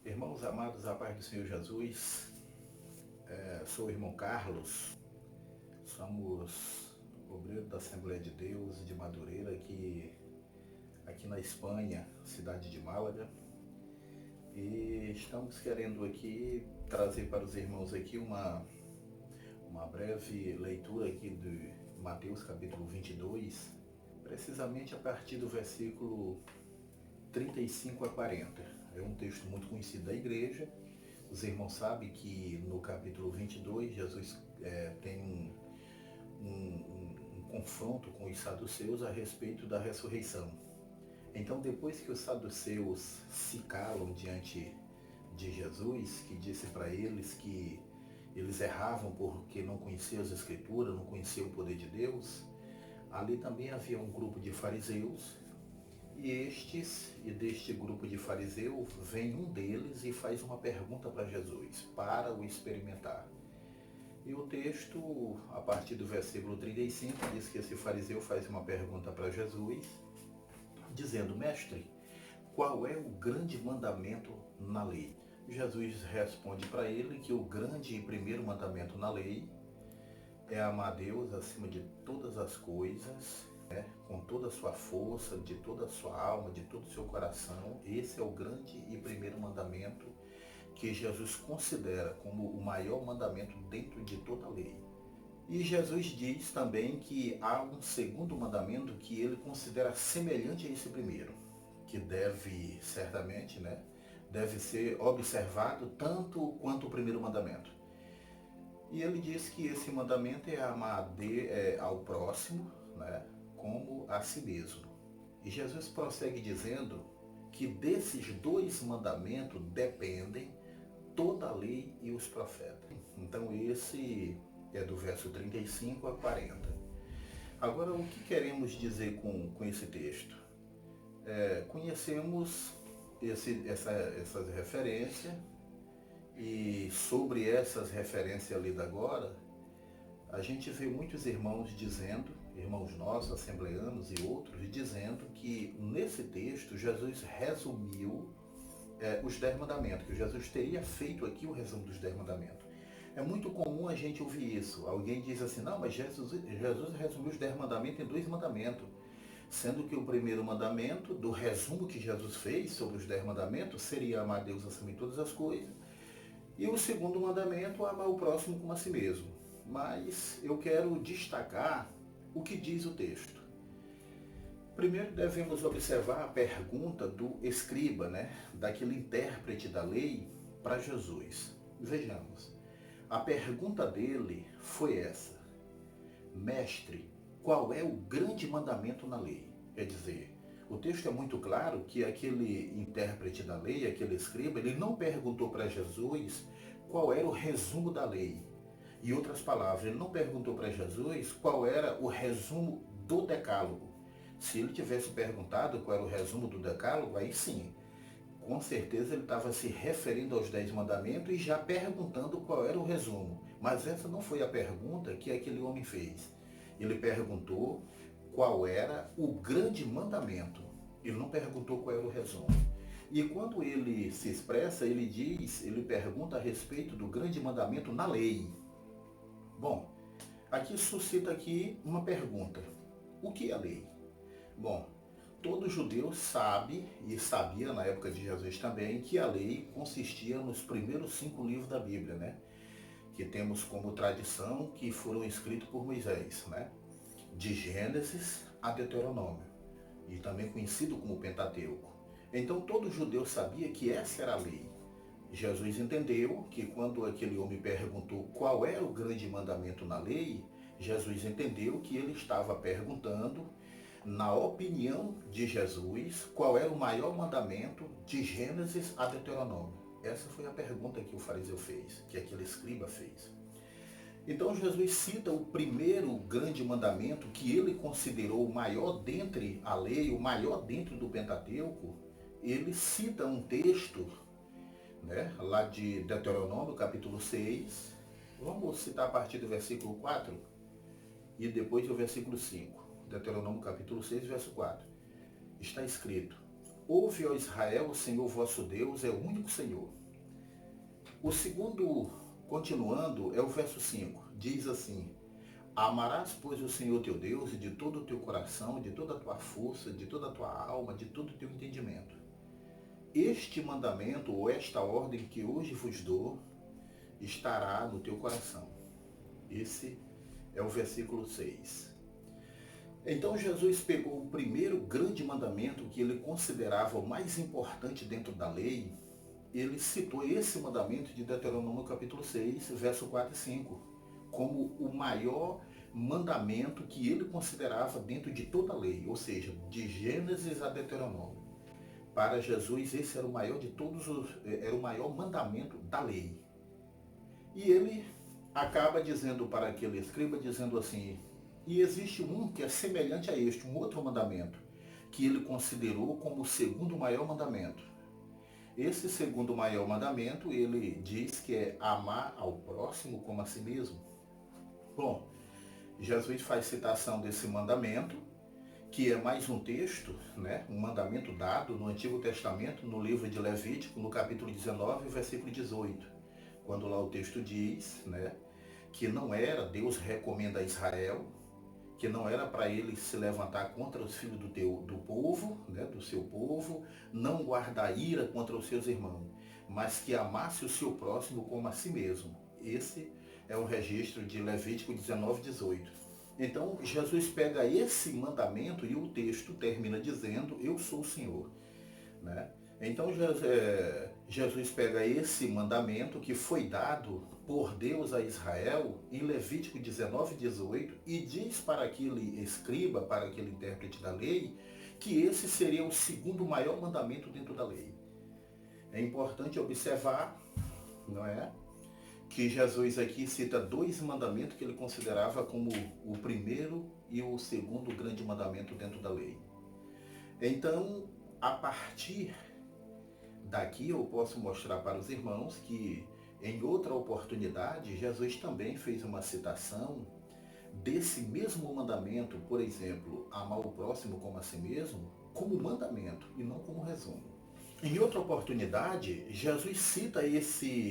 Irmãos amados, a paz do Senhor Jesus, sou o irmão Carlos, somos obreiros da Assembleia de Deus de Madureira, aqui na Espanha, cidade de Málaga, e estamos querendo aqui trazer para os irmãos aqui uma breve leitura aqui de Mateus capítulo 22, precisamente a partir do versículo 35 a 40. É um texto muito conhecido da igreja. Os irmãos sabem que no capítulo 22, Jesus tem um confronto com os saduceus a respeito da ressurreição. Então, depois que os saduceus se calam diante de Jesus, que disse para eles que eles erravam porque não conheciam as Escrituras, não conheciam o poder de Deus, ali também havia um grupo de fariseus. E deste grupo de fariseus, vem um deles e faz uma pergunta para Jesus, para o experimentar. E o texto, a partir do versículo 35, diz que esse fariseu faz uma pergunta para Jesus, dizendo: Mestre, qual é o grande mandamento na lei? Jesus responde para ele que o grande e primeiro mandamento na lei é amar a Deus acima de todas as coisas, com toda a sua força, de toda a sua alma, de todo o seu coração. Esse é o grande e primeiro mandamento que Jesus considera como o maior mandamento dentro de toda a lei. E Jesus diz também que há um segundo mandamento que ele considera semelhante a esse primeiro, que deve, certamente, deve ser observado tanto quanto o primeiro mandamento. E ele diz que esse mandamento é amar ao próximo, como a si mesmo. E Jesus prossegue dizendo que desses dois mandamentos dependem toda a lei e os profetas. Então esse é do verso 35 a 40. Agora, o que queremos dizer com esse texto? Conhecemos essas referências, e sobre essas referências lidas agora, a gente vê muitos irmãos dizendo, irmãos nossos, assembleanos e outros, dizendo que nesse texto Jesus resumiu os 10 mandamentos, que Jesus teria feito aqui o resumo dos 10 mandamentos. É muito comum a gente ouvir isso. Alguém diz assim: não, mas Jesus resumiu os 10 mandamentos em 2 mandamentos. Sendo que o primeiro mandamento, do resumo que Jesus fez sobre os 10 mandamentos, seria amar a Deus acima de todas as coisas. E o segundo mandamento, amar o próximo como a si mesmo. Mas eu quero destacar o que diz o texto. Primeiro devemos observar a pergunta do escriba, daquele intérprete da lei, para Jesus. Vejamos, a pergunta dele foi essa: Mestre, qual é o grande mandamento na lei? Quer dizer, o texto é muito claro que aquele intérprete da lei, aquele escriba, ele não perguntou para Jesus qual era o resumo da lei. Em outras palavras, ele não perguntou para Jesus qual era o resumo do decálogo. Se ele tivesse perguntado qual era o resumo do decálogo, aí sim, com certeza ele estava se referindo aos 10 mandamentos e já perguntando qual era o resumo. Mas essa não foi a pergunta que aquele homem fez. Ele perguntou qual era o grande mandamento. Ele não perguntou qual era o resumo. E quando ele se expressa, ele pergunta a respeito do grande mandamento na lei. Bom, aqui suscita aqui uma pergunta: o que é a lei? Bom, todo judeu sabe, e sabia na época de Jesus também, que a lei consistia nos primeiros 5 livros da Bíblia, que temos como tradição que foram escritos por Moisés, de Gênesis a Deuteronômio, e também conhecido como Pentateuco. Então todo judeu sabia que essa era a lei. Jesus entendeu que quando aquele homem perguntou qual era o grande mandamento na lei, Jesus entendeu que ele estava perguntando, na opinião de Jesus, qual era o maior mandamento de Gênesis a Deuteronômio. Essa foi a pergunta que o fariseu fez, que aquele escriba fez. Então Jesus cita o primeiro grande mandamento que ele considerou o maior dentre a lei, o maior dentro do Pentateuco. Ele cita um texto, lá de Deuteronômio, capítulo 6. Vamos citar a partir do versículo 4 e depois do versículo 5. Deuteronômio, capítulo 6, verso 4. Está escrito: Ouve, ó Israel, o Senhor vosso Deus é o único Senhor. O segundo, continuando, é o verso 5. Diz assim: Amarás, pois, o Senhor teu Deus de todo o teu coração, de toda a tua força, de toda a tua alma, de todo o teu entendimento. Este mandamento, ou esta ordem que hoje vos dou, estará no teu coração. Esse é o versículo 6. Então Jesus pegou o primeiro grande mandamento que ele considerava o mais importante dentro da lei. Ele citou esse mandamento de Deuteronômio capítulo 6, verso 4 e 5, como o maior mandamento que ele considerava dentro de toda a lei, ou seja, de Gênesis a Deuteronômio. Para Jesus esse era o maior de todos era o maior mandamento da lei. E ele acaba dizendo para aquele escriba, dizendo assim: e existe um que é semelhante a este, um outro mandamento, que ele considerou como o segundo maior mandamento. Esse segundo maior mandamento, ele diz que é amar ao próximo como a si mesmo. Bom, Jesus faz citação desse mandamento, que é mais um texto, né? Um mandamento dado no Antigo Testamento, no livro de Levítico, no capítulo 19, versículo 18. Quando lá o texto diz, né, que não era, Deus recomenda a Israel, que não era para ele se levantar contra os filhos do povo, né, do seu povo, não guardar ira contra os seus irmãos, mas que amasse o seu próximo como a si mesmo. Esse é o registro de Levítico 19, 18. Então Jesus pega esse mandamento e o texto termina dizendo: eu sou o Senhor, né? Então Jesus pega esse mandamento que foi dado por Deus a Israel em Levítico 19, 18 e diz para aquele escriba, para aquele intérprete da lei, que esse seria o segundo maior mandamento dentro da lei. É importante observar, não é, que Jesus aqui cita dois mandamentos que ele considerava como o primeiro e o segundo grande mandamento dentro da lei. Então, a partir daqui eu posso mostrar para os irmãos que em outra oportunidade Jesus também fez uma citação desse mesmo mandamento, por exemplo, amar o próximo como a si mesmo, como mandamento e não como resumo. Em outra oportunidade, Jesus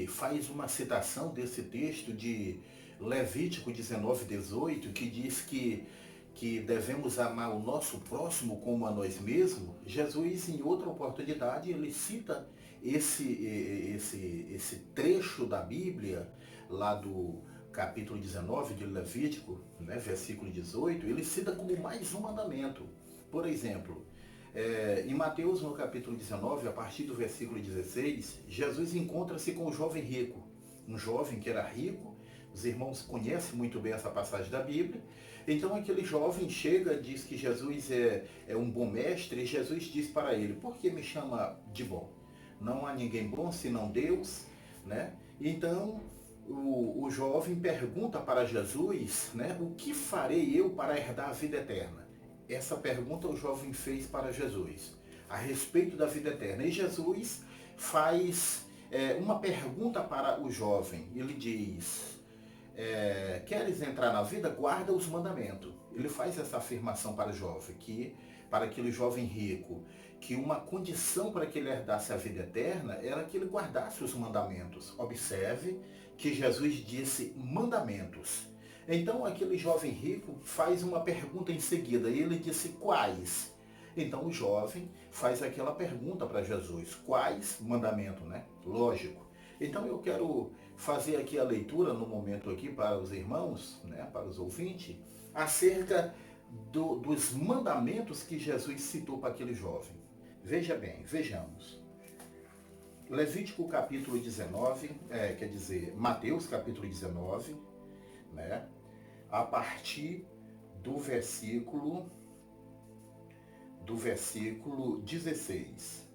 faz uma citação desse texto de Levítico 19, 18, que diz que devemos amar o nosso próximo como a nós mesmos. Jesus, em outra oportunidade, ele cita esse trecho da Bíblia, lá do capítulo 19 de Levítico, né, versículo 18, ele cita como mais um mandamento. Por exemplo, em Mateus, no capítulo 19, a partir do versículo 16, Jesus encontra-se com um jovem rico. Um jovem que era rico. Os irmãos conhecem muito bem essa passagem da Bíblia. Então aquele jovem chega, diz que Jesus é um bom mestre, e Jesus diz para ele: por que me chama de bom? Não há ninguém bom senão Deus, né? Então o jovem pergunta para Jesus, né, o que farei eu para herdar a vida eterna? Essa pergunta o jovem fez para Jesus, a respeito da vida eterna. E Jesus faz uma pergunta para o jovem. Ele diz: queres entrar na vida? Guarda os mandamentos. Ele faz essa afirmação para o jovem, para aquele jovem rico, que uma condição para que ele herdasse a vida eterna era que ele guardasse os mandamentos. Observe que Jesus disse mandamentos. Então aquele jovem rico faz uma pergunta em seguida, e ele disse: quais? Então o jovem faz aquela pergunta para Jesus: quais mandamentos, né? Lógico. Então eu quero fazer aqui a leitura no momento aqui para os irmãos, né, para os ouvintes, acerca dos mandamentos que Jesus citou para aquele jovem. Veja bem, vejamos. Levítico capítulo 19, Mateus capítulo 19, né, a partir do versículo 16.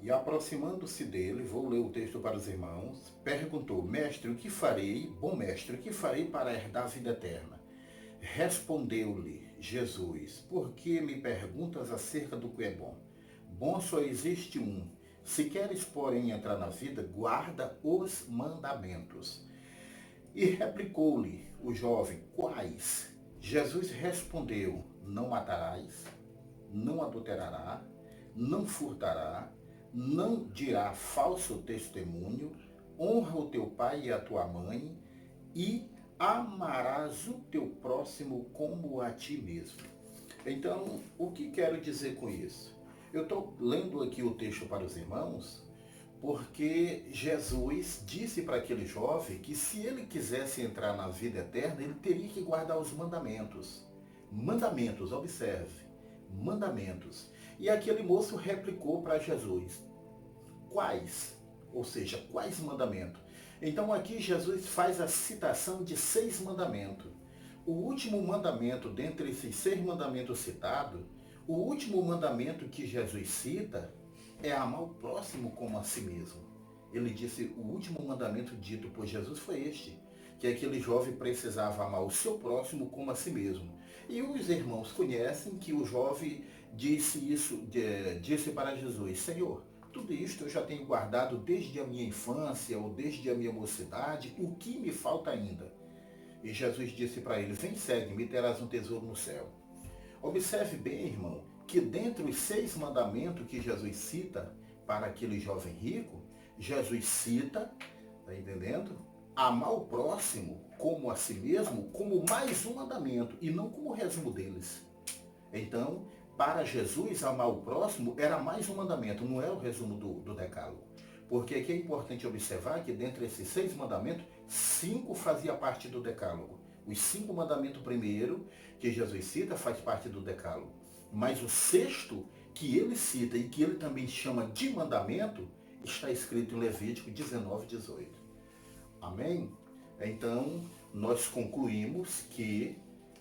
E aproximando-se dele, vou ler o texto para os irmãos, perguntou: mestre, o que farei, bom mestre, o que farei para herdar a vida eterna? Respondeu-lhe Jesus: por que me perguntas acerca do que é bom? Bom só existe um. Se queres, porém, entrar na vida, guarda os mandamentos. E replicou-lhe o jovem: quais? Jesus respondeu: não matarás, não adulterarás, não furtará, não dirá falso testemunho, honra o teu pai e a tua mãe e amarás o teu próximo como a ti mesmo. Então, o que quero dizer com isso? Eu estou lendo aqui o texto para os irmãos porque Jesus disse para aquele jovem que se ele quisesse entrar na vida eterna, ele teria que guardar os mandamentos. Mandamentos, observe, mandamentos. E aquele moço replicou para Jesus: quais? Ou seja, quais mandamentos? Então aqui Jesus faz a citação de 6 mandamentos. O último mandamento dentre esses 6 mandamentos citados, o último mandamento que Jesus cita é amar o próximo como a si mesmo. Ele disse, o último mandamento dito por Jesus foi este, que aquele jovem precisava amar o seu próximo como a si mesmo. E os irmãos conhecem que o jovem disse isso, disse para Jesus: Senhor, tudo isto eu já tenho guardado desde a minha infância ou desde a minha mocidade, o que me falta ainda? E Jesus disse para ele: vem, segue-me e terás um tesouro no céu. Observe bem, irmão, que dentre os 6 mandamentos que Jesus cita para aquele jovem rico, Jesus cita, está entendendo? Amar o próximo como a si mesmo, como mais um mandamento, e não como o resumo deles. Então, para Jesus, amar o próximo era mais um mandamento, não é o resumo do decálogo. Porque aqui é importante observar que dentre esses 6 mandamentos, 5 fazia parte do decálogo. Os 5 mandamentos primeiro, que Jesus cita, faz parte do decálogo. Mas o 6º, que ele cita e que ele também chama de mandamento, está escrito em Levítico 19, 18. Amém? Então, nós concluímos que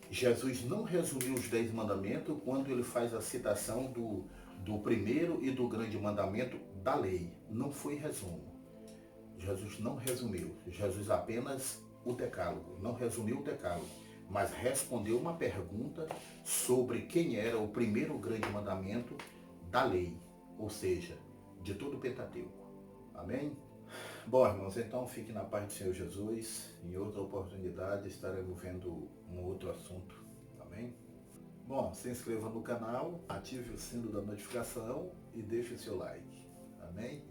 Jesus não resumiu os 10 mandamentos quando ele faz a citação do primeiro e do grande mandamento da lei. Não foi resumo. Jesus não resumiu. Jesus apenas o decálogo. Não resumiu o decálogo, mas respondeu uma pergunta sobre quem era o primeiro grande mandamento da lei, ou seja, de todo o Pentateuco. Amém? Bom, irmãos, então fique na paz do Senhor Jesus. Em outra oportunidade estaremos vendo um outro assunto. Amém? Bom, se inscreva no canal, ative o sino da notificação e deixe o seu like. Amém?